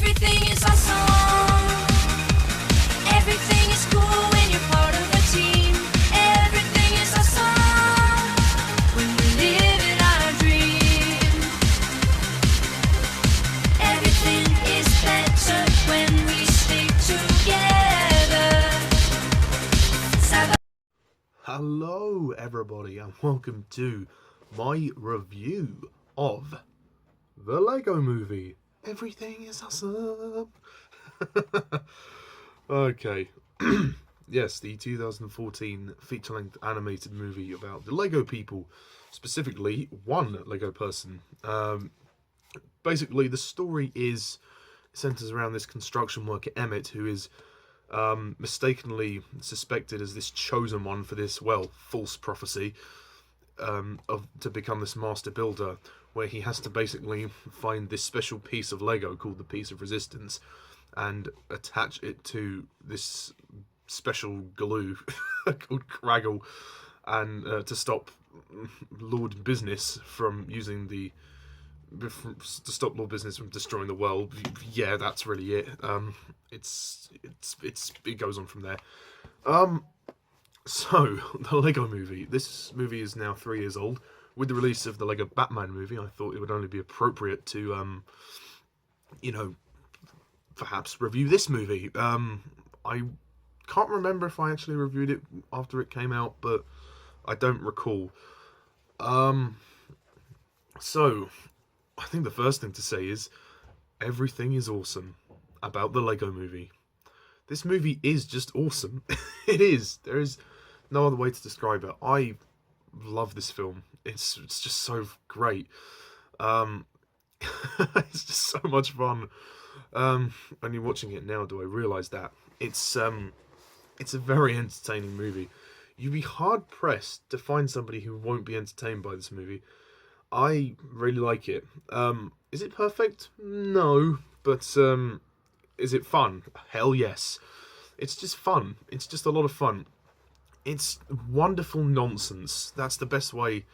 Everything is awesome. Everything is cool when you're part of a team. Everything is awesome when we live in our dream. Everything is better when we stick together. Hello everybody and welcome to my review of the Lego Movie. Everything is awesome. Okay. Yes, the 2014 feature-length animated movie about the Lego people, specifically one Lego person. Basically, the story centers around this construction worker Emmett, who is mistakenly suspected as this chosen one for this, well, false prophecy to become this master builder, where he has to basically find this special piece of Lego called the Piece of Resistance and attach it to this special glue called Craggle, and to stop Lord Business from using to stop Lord Business from destroying the world. Yeah, that's really it. It goes on from there. So the Lego Movie. This movie is now 3 years old. With the release of the Lego Batman movie, I thought it would only be appropriate to, perhaps review this movie. I can't remember if I actually reviewed it after it came out, but I don't recall. So I think the first thing to say is everything is awesome about the Lego Movie. This movie is just awesome. It is. There is no other way to describe it. I love this film. It's just so great. It's just so much fun. Only watching it now do I realise that. It's a very entertaining movie. You'd be hard pressed to find somebody who won't be entertained by this movie. I really like it. Is it perfect? No. But is it fun? Hell yes. It's just fun. It's just a lot of fun. It's wonderful nonsense. That's the best way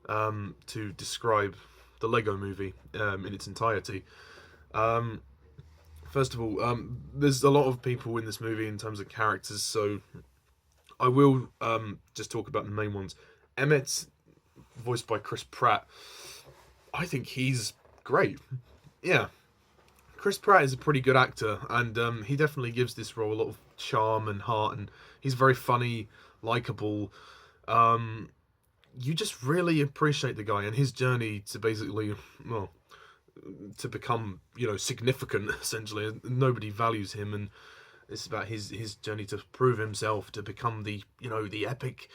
to describe the Lego Movie in its entirety. First of all, there's a lot of people in this movie in terms of characters, so I will just talk about the main ones. Emmett, voiced by Chris Pratt. I think he's great. Yeah. Chris Pratt is a pretty good actor, and he definitely gives this role a lot of charm and heart, and he's very funny, likeable. You just really appreciate the guy and his journey to basically, well, to become, significant, essentially. Nobody values him, and it's about his journey to prove himself, to become the epic,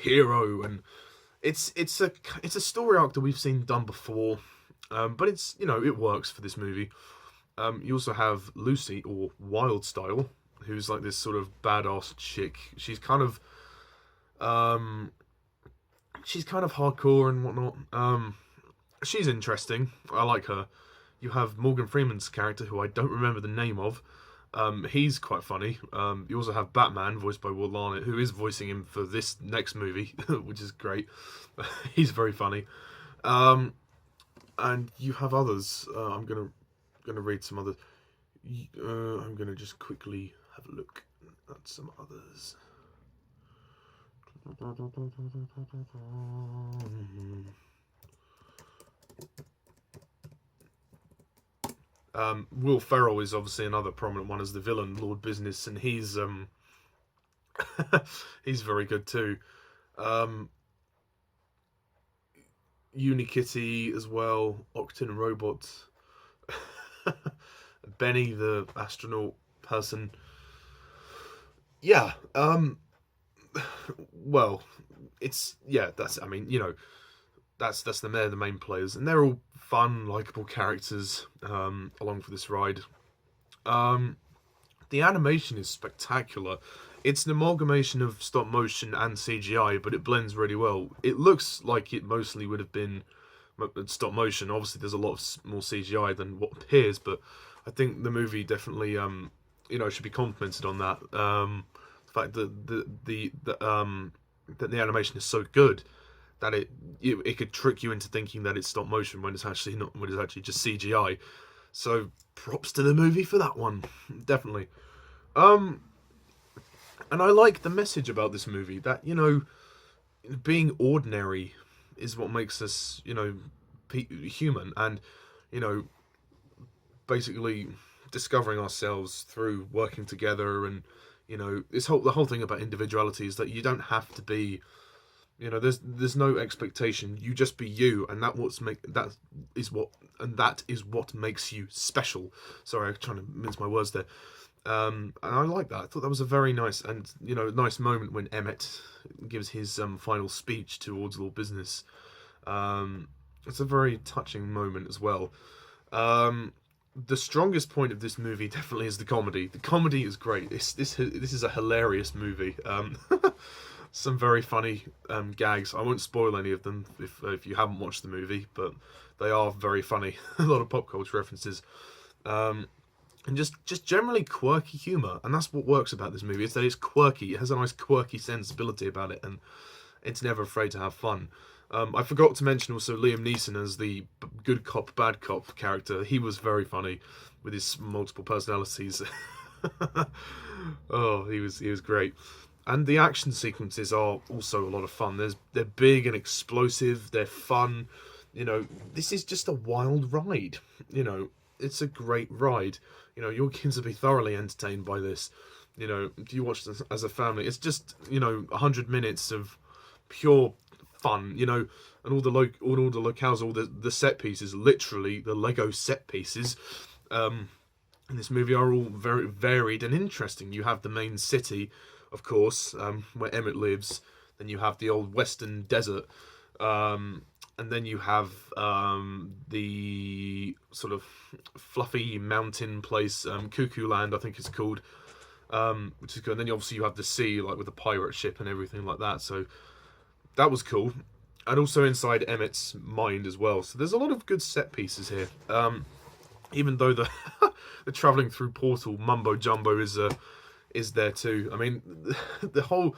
hero. And it's a story arc that we've seen done before, but it's, it works for this movie. You also have Lucy, or Wild Style, who's like this sort of badass chick. She's kind of hardcore and whatnot. She's interesting. I like her. You have Morgan Freeman's character, who I don't remember the name of. He's quite funny. You also have Batman, voiced by Arnet, who is voicing him for this next movie, which is great. He's very funny. And you have others. I'm gonna read some others. I'm gonna just quickly have a look at some others. Will Ferrell is obviously another prominent one as the villain, Lord Business, and he's he's very good too. Unikitty as well, Octon Robot, Benny the astronaut person. Yeah, well, that's they're the main players, and they're all fun, likable characters along for this ride. The animation is spectacular. It's an amalgamation of stop motion and CGI, but it blends really well. It looks like it mostly would have been stop motion. Obviously, there's a lot more CGI than what appears, but I think the movie definitely, should be complimented on that. The fact that the animation is so good that it could trick you into thinking that it's stop motion when it's actually not, when it's actually just CGI. So props to the movie for that one, definitely. Um, and I like the message about this movie that, you know, being ordinary is what makes us, you know, human, and, you know, basically discovering ourselves through working together, and, you know, the whole thing about individuality is that you don't have to be, you know, there's no expectation. You just be you, and that is what makes you special. Sorry, I'm trying to mince my words there. And I like that. I thought that was a very nice and, you know, nice moment when Emmett gives his final speech towards All Business. It's a very touching moment as well. The strongest point of this movie definitely is the comedy. The comedy is great. This is a hilarious movie. Some very funny gags. I won't spoil any of them if you haven't watched the movie, but they are very funny. A lot of pop culture references. And just generally quirky humour, and that's what works about this movie. Is that it's quirky. It has a nice quirky sensibility about it, and it's never afraid to have fun. I forgot to mention also Liam Neeson as the good cop, bad cop character. He was very funny with his multiple personalities. Oh, he was great. And the action sequences are also a lot of fun. They're big and explosive. They're fun. You know, this is just a wild ride. You know, it's a great ride. You know, your kids will be thoroughly entertained by this. You know, if you watch this as a family, it's just, you know, 100 minutes of pure fun. You know, and all the locales, all the set pieces, literally the Lego set pieces, in this movie are all very varied and interesting. You have the main city, of course, where Emmett lives. Then you have the old western desert. And then you have the sort of fluffy mountain place, Cuckoo Land, I think it's called, which is good. And then obviously you have the sea, like with the pirate ship and everything like that. So that was cool. And also inside Emmett's mind as well. So there's a lot of good set pieces here. Even though the the travelling through portal mumbo jumbo is there too. I mean, the whole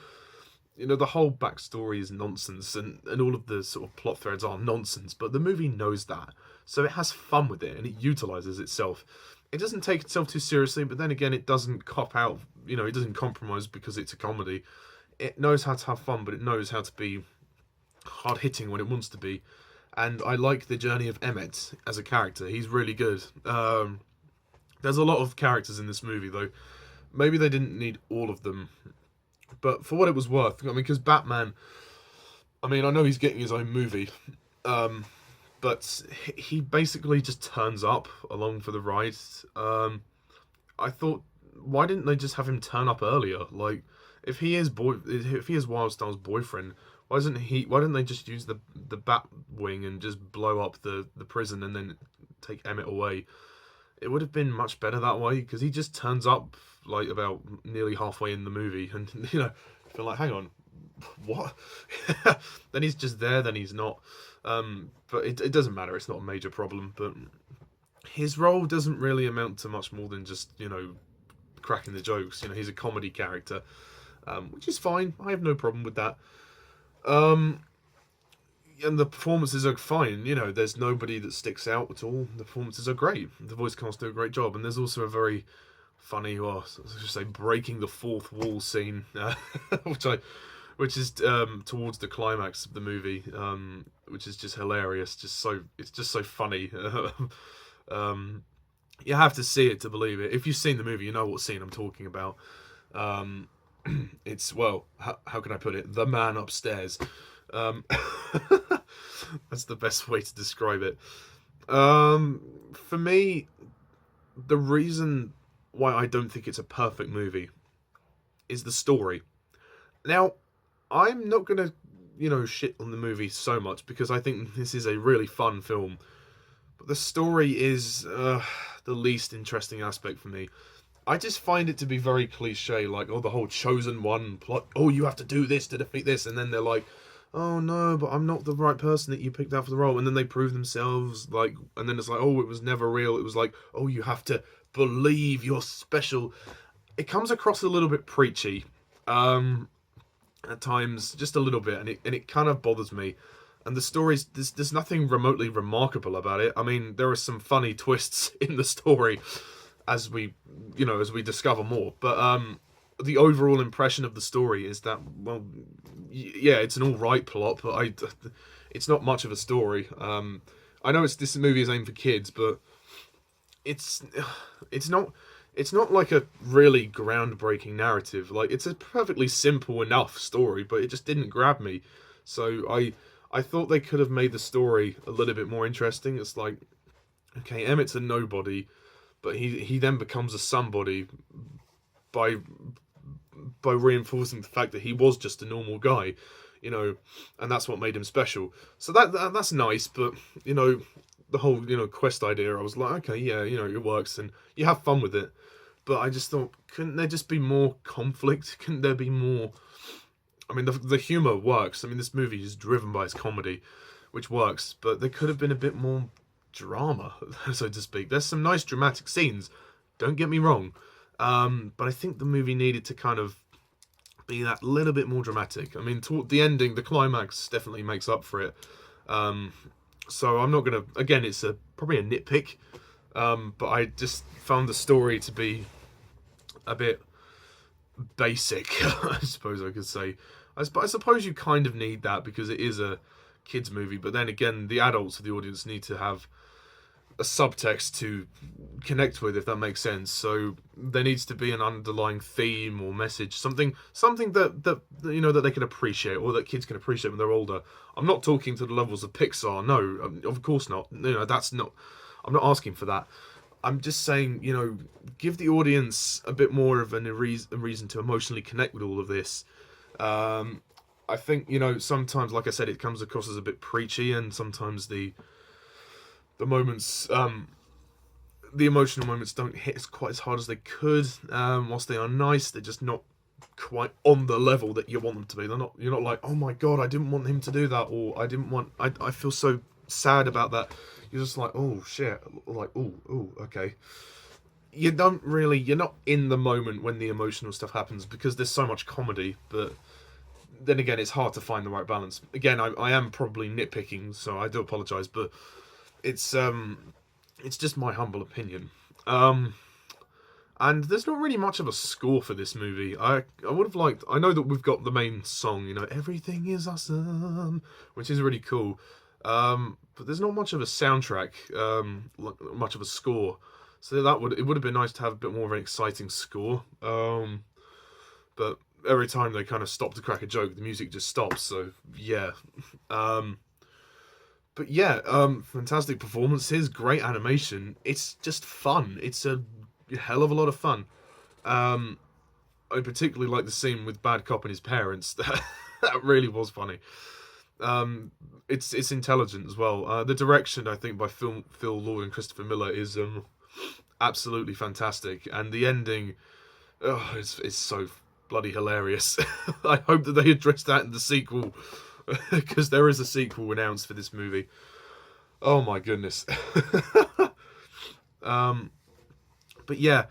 backstory is nonsense, and all of the sort of plot threads are nonsense, but the movie knows that. So it has fun with it, and it utilises itself. It doesn't take itself too seriously, but then again, it doesn't cop out, you know, it doesn't compromise because it's a comedy. It knows how to have fun, but it knows how to be hard-hitting when it wants to be. And I like the journey of Emmett as a character. He's really good. There's a lot of characters in this movie, though. Maybe they didn't need all of them. But for what it was worth, I mean, because Batman, I mean, I know he's getting his own movie, but he basically just turns up along for the ride. I thought, why didn't they just have him turn up earlier? Like, if he is Wildstar's boyfriend, why didn't they just use the Batwing and just blow up the prison and then take Emmett away? It would have been much better that way, because he just turns up like about nearly halfway in the movie, and you know, I feel like, hang on, what? Then he's just there, then he's not. But it doesn't matter, it's not a major problem. But his role doesn't really amount to much more than just, you know, cracking the jokes. You know, he's a comedy character, which is fine. I have no problem with that. And the performances are fine. You know, there's nobody that sticks out at all. The performances are great. The voice cast do a great job, and there's also a very funny, or I should say, breaking the fourth wall scene, which is towards the climax of the movie, which is just hilarious. It's just so funny. You have to see it to believe it. If you've seen the movie, you know what scene I'm talking about. It's, well, how can I put it? The man upstairs. That's the best way to describe it. For me, the reason why I don't think it's a perfect movie is the story. Now, I'm not going to, you know, shit on the movie so much, because I think this is a really fun film. But the story is the least interesting aspect for me. I just find it to be very cliche, like, oh, the whole chosen one plot, oh, you have to do this to defeat this, and then they're like, oh no, but I'm not the right person that you picked out for the role, and then they prove themselves, like, and then it's like, oh, it was never real, it was like, oh, you have to believe you're special. It comes across a little bit preachy, at times, just a little bit, and it kind of bothers me. And the story's there's nothing remotely remarkable about it. I mean, there are some funny twists in the story as we discover more. But the overall impression of the story is that, well, yeah, it's an all right plot, but it's not much of a story. I know this movie is aimed for kids, but it's not like a really groundbreaking narrative. Like, it's a perfectly simple enough story, but it just didn't grab me. So I thought they could have made the story a little bit more interesting. It's like, okay, Emmett's a nobody, but he then becomes a somebody by reinforcing the fact that he was just a normal guy, and that's what made him special. So that's nice, but the whole quest idea, I was like, okay, yeah, it works and you have fun with it. But I just thought, couldn't there just be more conflict? Couldn't there be more? I mean, the humor works. I mean, this movie is driven by its comedy, which works, but there could have been a bit more drama, so to speak. There's some nice dramatic scenes, don't get me wrong, but I think the movie needed to kind of be that little bit more dramatic. I mean, toward the ending, the climax definitely makes up for it. So I'm not gonna. Again, it's probably a nitpick, but I just found the story to be a bit basic, I suppose I could say. I suppose you kind of need that because it is a kids movie, but then again, the adults of the audience need to have a subtext to connect with, if that makes sense. So there needs to be an underlying theme or message, something that that they can appreciate, or that kids can appreciate when they're older. I'm not talking to the levels of Pixar, no, of course not. That's not. I'm not asking for that. I'm just saying, give the audience a bit more of a reason to emotionally connect with all of this. I think, sometimes, like I said, it comes across as a bit preachy, and sometimes the moments, the emotional moments don't hit quite as hard as they could. Whilst they are nice, they're just not quite on the level that you want them to be. You're not like, oh my god, I didn't want him to do that, or I feel so sad about that. You're just like, oh shit, like, oh, okay. You're not in the moment when the emotional stuff happens because there's so much comedy, but then again, it's hard to find the right balance. Again, I am probably nitpicking, so I do apologise, but it's just my humble opinion. And there's not really much of a score for this movie. I would have liked. I know that we've got the main song, Everything Is Awesome, which is really cool. But there's not much of a soundtrack, much of a score. So it would have been nice to have a bit more of an exciting score. But every time they kind of stop to crack a joke, the music just stops. So yeah. But yeah, fantastic performances, great animation. It's just fun. It's a hell of a lot of fun. I particularly like the scene with Bad Cop and his parents. That really was funny. It's intelligent as well. The direction, I think, by Phil Lord and Christopher Miller is absolutely fantastic, and the ending, is so bloody hilarious. I hope that they address that in the sequel, because there is a sequel announced for this movie. Oh my goodness. But yeah,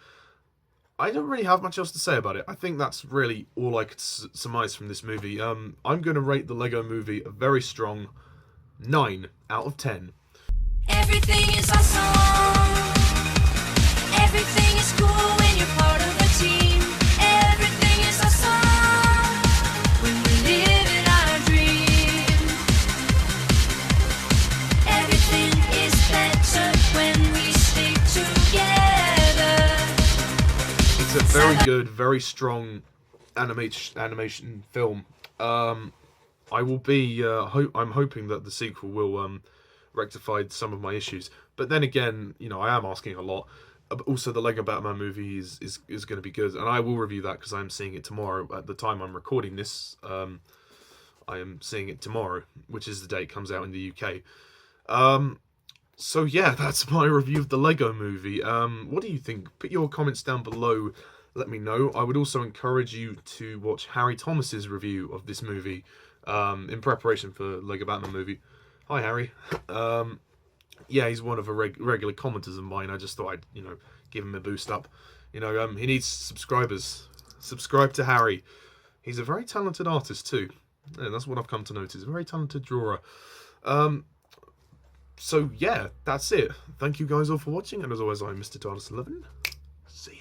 I don't really have much else to say about it. I think that's really all I could surmise from this movie. I'm going to rate the Lego Movie a very strong 9 out of 10. Everything is awesome. Everything is cool when you're part of a team. Everything is awesome when we live in our dream. Everything is better when we stick together. It's a very good, very strong animation film. I will be. I'm hoping that the sequel will rectify some of my issues. But then again, I am asking a lot. Also, the Lego Batman movie is going to be good, and I will review that because I'm seeing it tomorrow. At the time I'm recording this, I am seeing it tomorrow, which is the day it comes out in the UK. So yeah, that's my review of the Lego Movie. What do you think? Put your comments down below. Let me know. I would also encourage you to watch Harry Thomas's review of this movie in preparation for Lego Batman movie. Hi, Harry. Yeah, he's one of the regular commenters of mine. I just thought I'd, give him a boost up. He needs subscribers. Subscribe to Harry. He's a very talented artist too. Yeah, that's what I've come to notice. A very talented drawer. So yeah, that's it. Thank you guys all for watching, and as always, I'm Mr. TARDIS11. See ya.